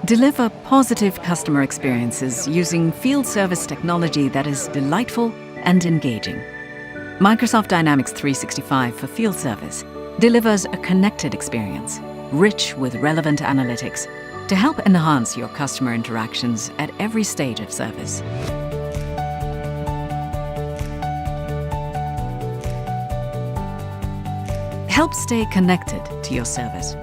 Deliver positive customer experiences using field service technology that is delightful and engaging. Microsoft Dynamics 365 for Field Service delivers a connected experience, rich with relevant analytics, to help enhance your customer interactions at every stage of service. Help stay connected to your service.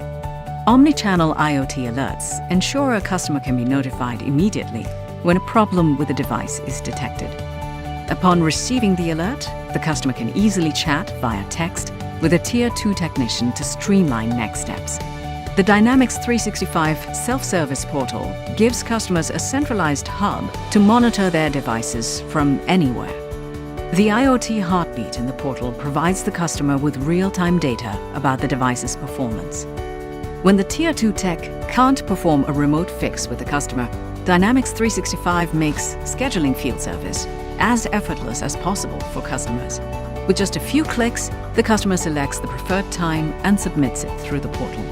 Omnichannel IoT alerts ensure a customer can be notified immediately when a problem with a device is detected. Upon receiving the alert, the customer can easily chat via text with a Tier 2 technician to streamline next steps. The Dynamics 365 self-service portal gives customers a centralized hub to monitor their devices from anywhere. The IoT heartbeat in the portal provides the customer with real-time data about the device's performance. When the Tier 2 tech can't perform a remote fix with the customer, Dynamics 365 makes scheduling field service as effortless as possible for customers. With just a few clicks, the customer selects the preferred time and submits it through the portal.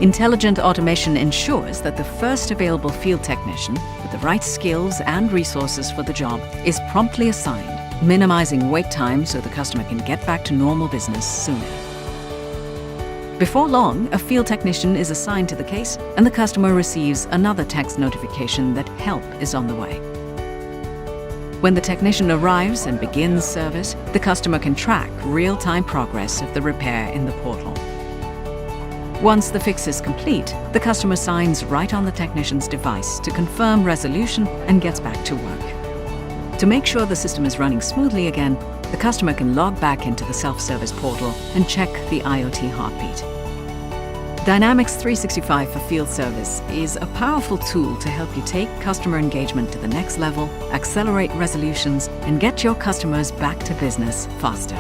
Intelligent automation ensures that the first available field technician with the right skills and resources for the job is promptly assigned, minimizing wait time so the customer can get back to normal business sooner. Before long, a field technician is assigned to the case and the customer receives another text notification that help is on the way. When the technician arrives and begins service, the customer can track real-time progress of the repair in the portal. Once the fix is complete, the customer signs right on the technician's device to confirm resolution and gets back to work. To make sure the system is running smoothly again, the customer can log back into the self-service portal and check the IoT heartbeat. Dynamics 365 for Field Service is a powerful tool to help you take customer engagement to the next level, accelerate resolutions, and get your customers back to business faster.